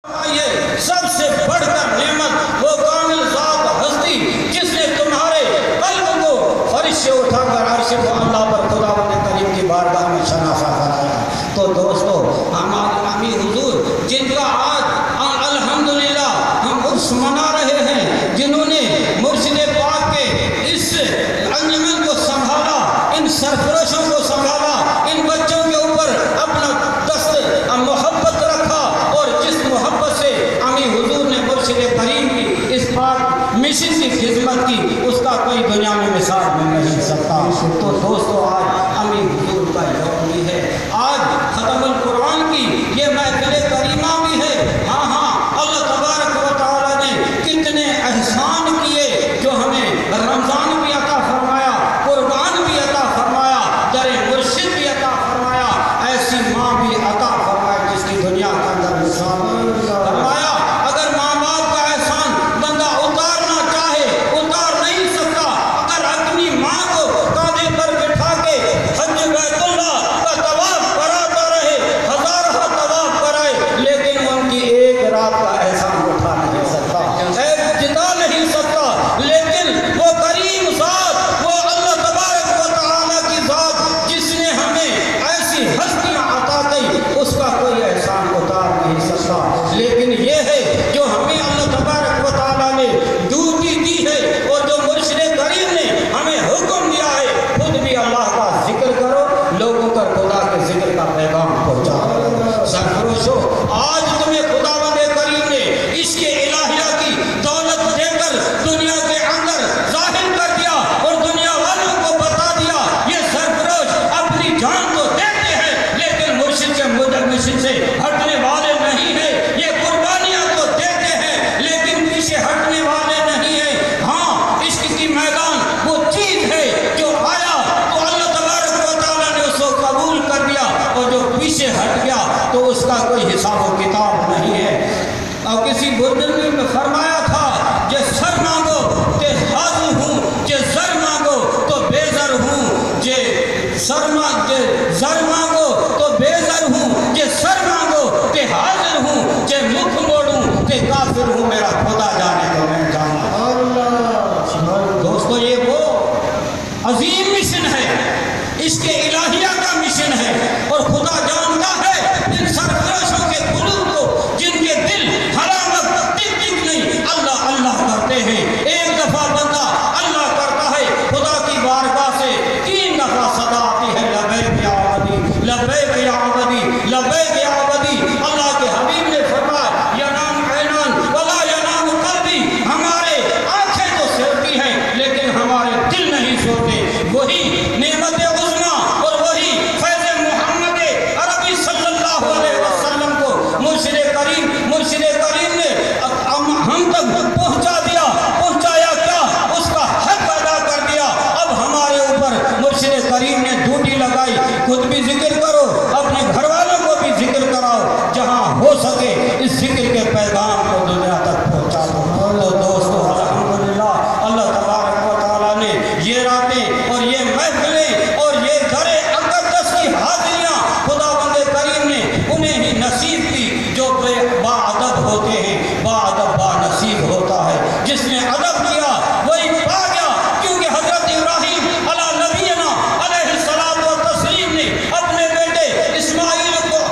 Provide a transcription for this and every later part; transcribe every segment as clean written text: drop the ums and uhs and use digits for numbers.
یہ سب سے بڑھ کر نعمت وہ کامل ذات ہستی جس نے تمہارے قلب کو فرش سے اٹھا کر عرش کو اللہ پر خداوند کریم کی بارگاہ میں شناسا کرایا۔ تو دوستو ہمارے نبی حضور جن کا آج الحمدللہ ہم عرس منا رہے ہیں، جنہوں نے مرشد پاک کے اس انجمن کو سنبھالا، ان سرفرشوں کو سنبھالا، ان بچوں کے اوپر اپنا دست محبت رکھا، اور جس محبت سے امی حضور نے مرشد کریم کی اس پاک مشن کی خدمت کی، اس کا کوئی دنیا میں مثال مل نہیں سکتا۔ تو دوستو آج امی حضور کا یوم بھی ہے، آج ختم القرآن کی یہ محفل کریمہ بھی ہے۔ ہاں اللہ تبارک و تعالیٰ نے کتنے احسان کیے جو ہمیں رمضان بھی عطا فرمایا، قربان بھی عطا فرمایا، در مرشد بھی عطا فرمایا، ایسی ماں بھی عطا فرمایا جس کی دنیا کے اندر مثال نہیں فرمایا۔ اگر ماں باپ کا احسان بندہ اتارنا چاہے اتار نہیں سکتا، اگر اپنی ماں کو کاندھے پر بٹھا کے حج بیت اللہ کا طواف کراتا رہے، ہزارہ طواف کرائے، لیکن ان کی ایک رات کا احسان اٹھا نہیں سکتا، جتا نہیں سکتا، لیکن وہ کریم ذات، وہ اللہ تبارک و تعالیٰ کی ذات جس نے ہمیں ایسی ہستیاں عطا کی، اس کا کوئی احسان اتار نہیں سکتا۔ لیکن یہ ہے جو ہمیں اللہ تبارک و تعالیٰ نے ڈیوٹی دی ہے، اور جو مرشد کریم نے ہمیں حکم دیا ہے، خود بھی اللہ کا ذکر کرو، لوگوں پر خدا کے ذکر کا پیغام پہنچاؤ۔ سرفروشو آج تمہیں خداوند کریم نے عشق الہیہ کی دولت دے کر دنیا کے اندر ظاہر کر دیا، اور دنیا والوں کو بتا دیا یہ سرفروش اپنی جان تو دیتے ہیں لیکن مرشد سے ہٹنے والے نہیں ہیں، یہ قربانیاں تو دیتے ہیں لیکن پیچھے ہٹنے والے نہیں ہیں۔ ہاں عشق کی میدان وہ چیز ہے جو آیا تو اللہ تبارک و تعالیٰ نے اس کو قبول کر دیا، اور جو پیچھے ہٹ گیا تو اس کا کوئی حساب و کتاب نہیں ہے۔ اور کسی بزرگ نے فرمایا تھا کہ سر مانگو کہ حاضر ہوں، کہ زر مانگو تو بے زر ہوں، کہ زر مانگو تو بے زر ہوں، کہ سر مانگو کہ حاضر ہوں، کہ مکھ موڑوں کہ کافر ہوں، میرا خدا جانے تو میں جانا۔ دوستو یہ وہ عظیم مشن ہے، عشق الہیہ کا مشن ہے، اور خدا جانتا ہے ان سرفرشوں کے قلوب کو، جن کے دل حرامت ٹک ٹک نہیں اللہ اللہ کرتے ہیں۔ ایک دفعہ بندہ اللہ کرتا ہے، خدا کی بارگاہ سے 3 دفعہ صدا آتی ہے، لبیک یا عبدی، لبیک یا عبدی، لبیک یا عبدی۔ اللہ کے حبیب نے فرمایا ینام عینان ولا ینام قلبی، ہمارے آنکھیں تو سوتی ہیں لیکن ہمارے دل نہیں سوتے۔ وہی نعمت عظمیٰ اور وہی فیض محمد عربی صلی اللہ علیہ وسلم کو مرشد کریم نے ہم تک پہنچا دیا، پہنچایا کیا؟ اس کا حق ادا کر دیا۔ اب ہمارے اوپر مرشد کریم نے ڈیوٹی لگائی، خود بھی ذکر کرو، اپنے گھر والوں کو بھی ذکر کراؤ، جہاں ہو سکے اس ذکر کے پیغام کو دنیا تک پہنچا دو۔ تو دوستو الحمدللہ اللہ تبارک و تعالیٰ نے یہ راتیں اور یہ محفلیں اور یہ در اقدس کی حاضریاں خداوند کریم نے انہیں ہی نصیب کی جو با ادب ہوتے ہیں، با ادب با نصیب ہوتا ہے۔ جس نے ادب کیا وہی پا گیا، کیونکہ حضرت ابراہیم علی نبینا علیہ الصلوۃ والتسلیم نے اپنے بیٹے اسماعیل کو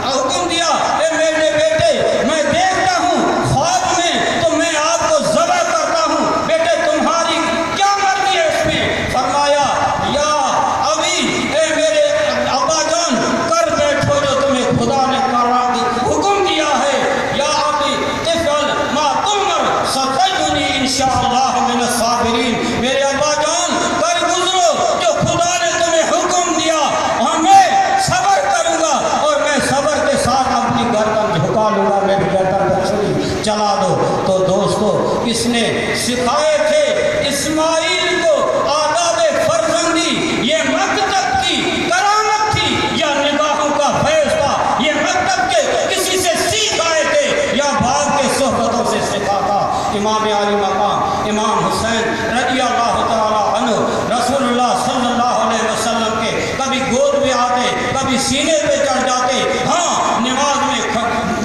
حکم دیا، اے میرے بیٹے میں دیکھتا ہوں خواب میں تو میں آپ کو ذبح کرتا ہوں، بیٹے تمہاری کیا مرضی ہے اس میں؟ فرمایا یا ابھی، اے میرے ابا جان کر بیٹھو جو تمہیں خدا نے حکم دیا ہے، یا ابھی افعل ما تؤمر ستجدنی انشاءاللہ من الصابرین، میرے ابا جان کر گزرو جو خدا نے تمہیں حکم دیا، اور میں صبر کروں گا، اور میں صبر کے ساتھ اپنی گردن جھکا لوں گا، میری گردن پر چھری چلا دو۔ تو دوستو اس نے سکھائے تھے اسماعیل کو آداب فرزندی، یہ مکتب کی کرامت تھی یا نگاہوں کا فیض تھا؟ یہ مکتب کے کسی سے سیکھ آئے تھے یا بھاگ کے صحبتوں سے سیکھا تھا؟ امام علی مقام امام حسین رضی اللہ تعالیٰ عنہ رسول اللہ صلی اللہ علیہ وسلم کے کبھی گود میں آتے، کبھی سینے پہ چڑھ جاتے، ہاں نماز میں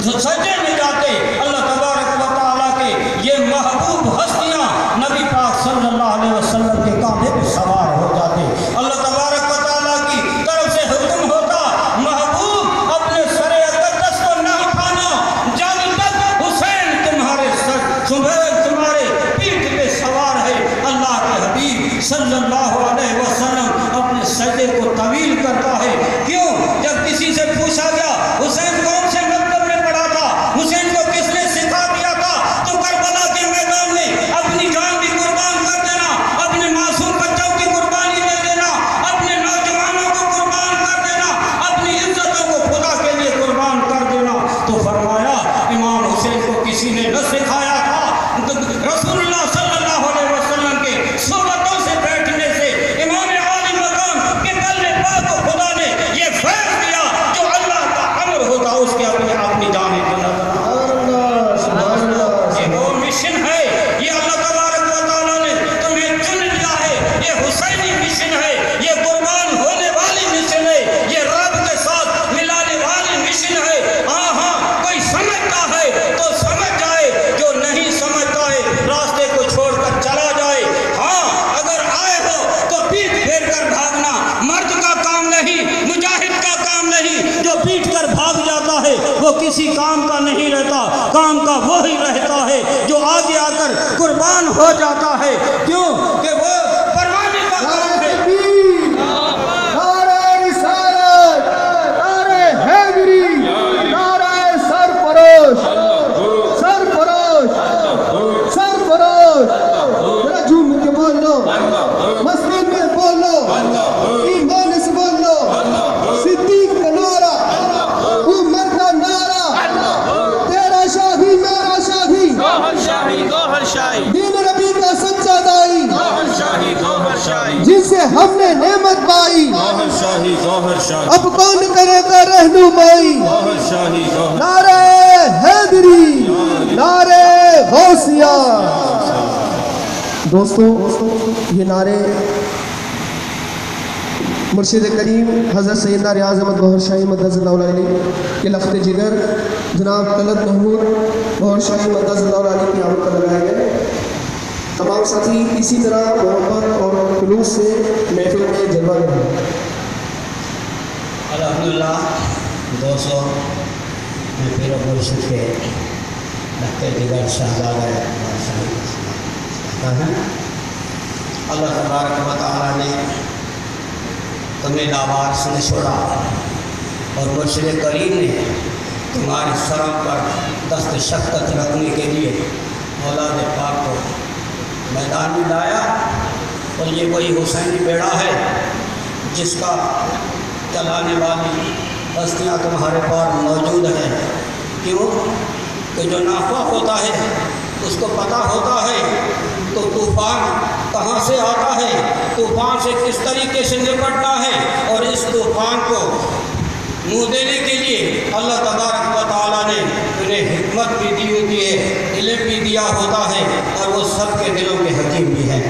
سجدے میں جاتے، تمہارے پیٹھ پہ سوار ہے۔ اللہ کے حبیب صلی اللہ علیہ وسلم اپنے سجدے کو طویل کرتا ہے۔ کیوں؟ جب کسی سے پوچھا گیا حسین کون سے مکتب میں پڑھا تھا، حسین کو کس نے سکھا دیا تھا، تو کربلا کے میدان میں اپنی جان بھی قربان کر دینا، اپنے معصوم بچوں کی قربانی دے دینا، اپنے نوجوانوں کو قربان کر دینا، اپنی عزتوں کو خدا کے لیے قربان کر دینا۔ تو فرمایا امام حسین کو کسی نے نہ سکھایا تھا، رسول اللہ صلی اللہ علیہ وسلم کے صحبتوں سے بیٹھنے سے امام عالی مقام کے کلمے پاک کو خدا نے یہ فیض دیا جو اللہ کا امر ہوتا اس کے اپنی جانیں دینا۔ یہ وہ مشن ہے، یہ اللہ تبارک و تعالیٰ نے تمہیں چن لیا ہے، یہ حسینی مشن ہے، یہ قربان ہونے والی مشن ہے، یہ رب کے ساتھ ملانے والی مشن ہے۔ ہاں کوئی سمجھتا ہے تو سمجھ جائے، جو نہیں سمجھتا ہے راستے کو چھوڑ کر چلا جائے۔ ہاں اگر آئے ہو تو پیٹ پھیر کر بھاگنا مرد کا کام نہیں، مجاہد کا کام نہیں۔ جو پیٹ کر بھاگ جاتا ہے وہ کسی کام کا نہیں رہتا، کام کا وہی رہتا ہے جو آگے آ کر قربان ہو جاتا ہے۔ کیوں کہ وہ پروانے کا کام ہے۔ نعرہ رسالت، نعرہ حیدری، نعرہ سرفروش، سرفروش، سرفروش۔ ذرا جھوم کے بول لو، مسجد میں بول لو، ایمان سے بول لو، صدیق کا نعرہ، عمر کا نعرہ، تیرا شاہی میرا شاہی، گوہر شاہی، گوہر شاہی، دین نبی کا سچا دائی، گوہر شاہی، گوہر شاہی، جس سے ہم نے نعمت پائی، گوہر شاہی، گوہر شاہی، اب کون کرے گا رہنمائی۔ گوہر شاہی، گوہر نعرہ حیدری، نعرہ غوثیہ۔ دوستو یہ نعرے مرشد کریم حضرت سیدنا ریاض احمد گوہر شاہی مدد اللہ علیہ کے لخت جگر جناب طلعت محمود گوہر شاہی مدد اللہ علیہ کی آمد پر لگائے گئے۔ تمام ساتھی اسی طرح محبت اور خلوص سے محفل میں جلوہ کریں۔ الحمدللہ دوستو، میں پیر و مرشد کے لخت جگر شہزادہ اللہ تبارک و تعالیٰ نے تمہیں لاوارث نہ چھوڑا، اور مرشد کریم نے تمہاری سروں پر دست شفقت رکھنے کے لیے اولاد پاک کو میدان میں لایا۔ اور یہ وہی حسینی بیڑا ہے جس کا چلانے والی ہستیاں تمہارے پاس موجود ہیں۔ کیوں کہ جو نافع ہوتا ہے اس کو پتہ ہوتا ہے تو طوفان کہاں سے آتا ہے، طوفان سے کس طریقے سے نپٹنا ہے، اور اس طوفان کو منہ دینے کے لیے اللہ تبارک و تعالیٰ نے انہیں حکمت بھی دی ہوتی ہے، علم بھی دیا ہوتا ہے، اور وہ سب کے دلوں کے حکیم بھی ہیں۔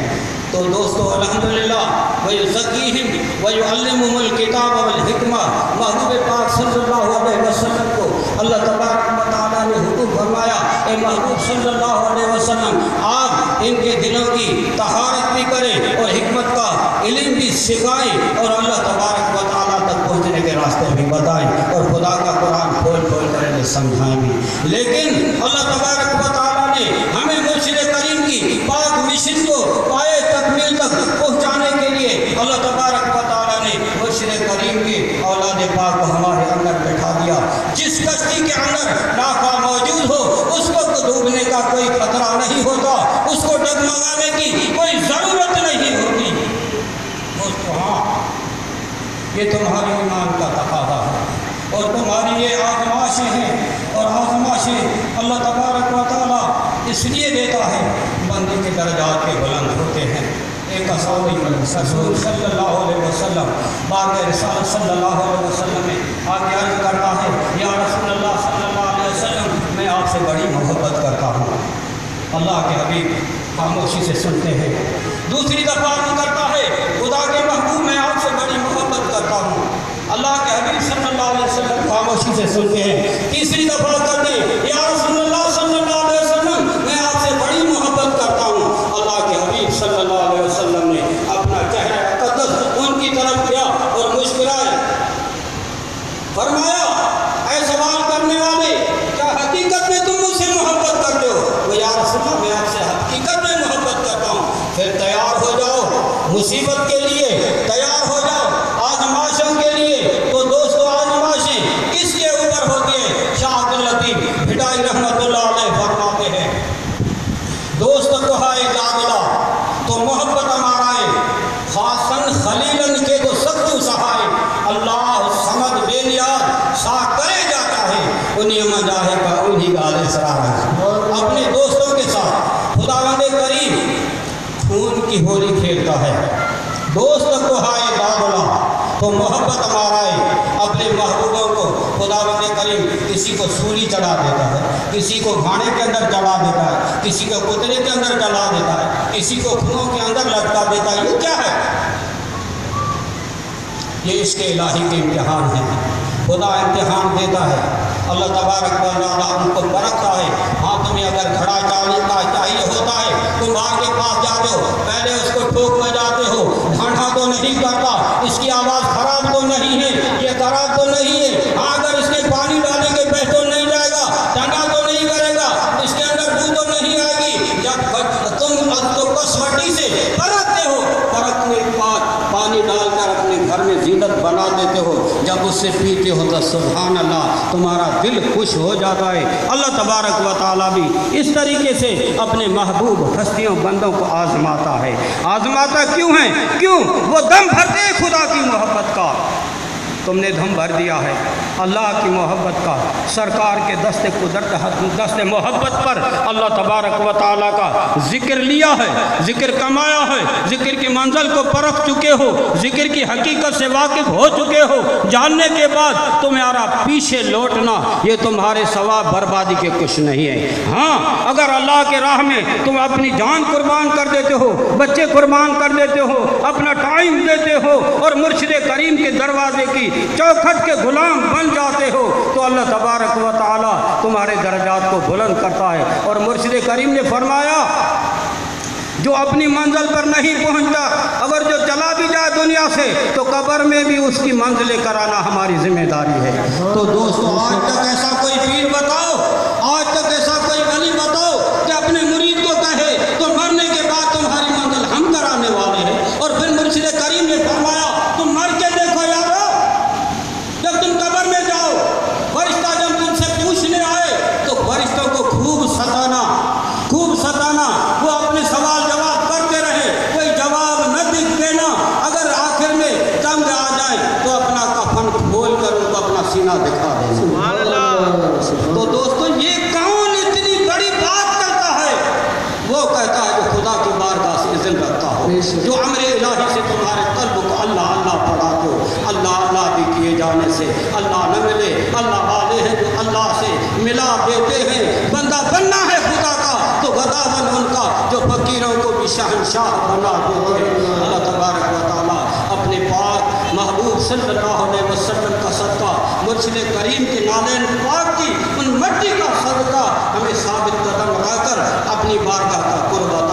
تو دوستو الحمدللہ وَيُزَكِّيهِمْ وَيُعَلِّمُهُمُ الْكِتَابَ وَالْحِكْمَةَ، محبوب پاک صلی اللہ علیہ وسلم کو اللہ تبارک و تعالیٰ نے حکم فرمایا، اے محبوب صلی اللہ علیہ وسلم آپ ان کے دلوں کی طہارت بھی کریں اور حکمت کا علم بھی سکھائیں، اور اللہ تبارک و تعالیٰ تک پہنچنے کے راستے بھی بتائیں، اور خدا کا قرآن کھول کھول کر انہیں سمجھائیں بھی۔ لیکن اللہ تبارک و تعالیٰ نے ہمیں مرشد کریم کی پاک مشن کو پائے تکمیل تک پہنچانے کے لیے اللہ تبارک و تعالیٰ نے مرشد کریم کی اولاد پاک کو ہمارے اندر بٹھا دیا۔ جس کشتی کے اندر نافع موجود ہو اس کو ڈوبنے کا کوئی خطرہ نہیں ہوتا، اس کو ڈگمگانے کی کوئی ضرورت نہیں ہوتی۔ دوستو ہاں یہ تمہاری ایمان کا تقاضا ہے، اور تمہاری یہ آزمائشیں ہیں، اور آزمائشیں اللہ تبارک و تعالیٰ اس لیے دیتا ہے بندے کے درجات کے بلند ہوتے ہیں۔ ایک اصحابی رسول صلی اللہ علیہ وسلم باغ رسالت صلی اللہ علیہ وسلم میں آگے عرض کرتا ہے، یا رسول اللہ صلی اللہ علیہ وسلم میں آپ سے بڑی محبت کرتا ہوں۔ اللہ کے حبیب خاموشی سے سنتے ہیں۔ دوسری دفعہ عرض کرتا ہے، خدا کے محبوب میں آپ سے بڑی محبت کرتا ہوں۔ اللہ کے حبیب صلی اللہ علیہ وسلم خاموشی سے سنتے ہیں۔ تیسری دفعہ کرتے ہیں، یا رسول اللہ صلی اللہ علیہ وسلم میں آپ سے بڑی محبت کرتا ہوں۔ اللہ کے حبیب صلی اللہ علیہ وسلم نے اپنا چہرہ اقدس ان کی طرف کیا اور مسکرائے، فرمایا، اے سوال کرنے والے، کیا حقیقت میں تم مجھ سے محبت کرتے ہو؟ وہ یا رسول اللہ مصیبت کے لیے تیار ہو جاؤ، آزمائشوں کے لیے تو دوستو آزمائشیں کس کے اوپر ہوتی ہے؟ شاہ عبداللطیف بھٹائی رحمت اللہ علیہ فرماتے ہیں دوست کو ہائے داغلا تو محبت ہمارا ہے، خاصن خلیلن کے تو سختو سہائے، اللہ سمد بے نیاز سا کرے جاتا ہے انہیں مجاہے کا انہیں گال اسرار ہے۔ اپنے دوستوں کے ساتھ خداوند کریم خون کی ہولی کھیلتا ہے، دوست کو ہائے داغلا تو محبت ہمارا ہے، اپنے محبوبوں کو خداوند کریم کسی کو سولی چڑھا دیتا ہے، کسی کو گھانے کے اندر چڑھا دیتا ہے، کسی کو کترے کے اندر چڑھا دیتا ہے، کسی کو کنوں کے اندر لٹکا دیتا ہے۔ یہ کیا ہے؟ یہ عشق الہی کے امتحان ہیں، خدا امتحان دیتا ہے، اللہ تبارک و تعالیٰ ان کو برکتا ہے۔ ہاتھ میں اگر گھڑا چاہیے ہوتا ہے تم آگ کے پاس جاتے ہو، پہلے اس کو ٹھوک بجاتے ہو، ڈھانڈا تو نہیں کرتا، اس کی آواز خراب تو نہیں ہے، یہ خراب تو نہیں ہے، ہاں اگر اس کے پانی ڈالیں گے بہہ تو نہیں جائے گا، ٹنگا تو نہیں کرے گا، اس کے اندر بو تو نہیں آئے گی۔ جب تم کسوٹی سے پرکھتے ہو، پرکھنے کے بعد پانی ڈال کر اپنے گھر میں زینت بنا دیتے ہو، جب اس سے پیتے ہو تو سبحان اللہ تمہارا دل خوش ہو جاتا ہے۔ اللہ تبارک و تعالیٰ بھی اس طریقے سے اپنے محبوب ہستیوں بندوں کو آزماتا ہے۔ آزماتا کیوں ہے؟ کیوں؟ وہ دم بھرتے ہیں خدا کی محبت کا، تم نے دم بھر دیا ہے اللہ کی محبت کا، سرکار کے دست قدرت دست محبت پر اللہ تبارک و تعالیٰ کا ذکر لیا ہے، ذکر کمایا ہے، ذکر کی منزل کو پرکھ چکے ہو، ذکر کی حقیقت سے واقف ہو چکے ہو، جاننے کے بعد تمہارا پیچھے لوٹنا یہ تمہارے ثواب بربادی کے کچھ نہیں ہے۔ ہاں اگر اللہ کے راہ میں تم اپنی جان قربان کر دیتے ہو، بچے قربان کر دیتے ہو، اپنا ٹائم دیتے ہو اور مرشد کریم کے دروازے کی چوکھٹ کے غلام بن جاتے ہو تو اللہ تبارک و تعالی تمہارے درجات کو بلند کرتا ہے۔ اور مرشد کریم نے فرمایا جو اپنی منزل پر نہیں پہنچتا، اگر جو چلا بھی جائے دنیا سے تو قبر میں بھی اس کی منزلیں کرانا ہماری ذمہ داری ہے۔ تو دوستو آج تک ایسا کوئی پیر بتاؤ، آج تک ایسا کوئی ولی بتاؤ کہ اپنے مرید کو کہے تو مرنے کے بعد تمہاری منزل ہم کرانے والے ہیں۔ اور پھر مرشد کریم نے فرمایا تم مر کے دیکھو یارو، جب تم قبر میں جاؤ فرشتہ جب تم سے پوچھنے آئے تو فرشتوں کو خوب ستانا، وہ اپنے سوال جواب کرتے رہے، کوئی جواب نہ دینا، اگر آخر میں تنگ آ جائے تو اپنا کفن کھول کر ان کو اپنا سینہ دکھا دیں۔ تو دوستو یہ کون اتنی بڑی بات کرتا ہے؟ وہ کہتا ہے جو خدا کی بارگاہ سے اذن رکھتا ہو، جو امر الہی سے تمہارے قلب کو اللہ اللہ پڑھاتے ہو۔ اللہ اللہ بھی کیے جانے سے اللہ نہ ملے، اللہ والے ہیں جو اللہ سے ملا دیتے ہیں۔ بندہ بننا ہے خدا کا تو خدا بن ان کا جو فقیروں کو بھی شہنشاہ بنا دیتے ہیں۔ اللہ تبارک و تعالیٰ اپنے پاک محبوب صلی اللہ علیہ وسلم کا صدقہ، مرشد کریم کے نالین پاک کی ان مٹی کا صدقہ ہمیں ثابت قدم رہ کر اپنی بارگاہ کا قرب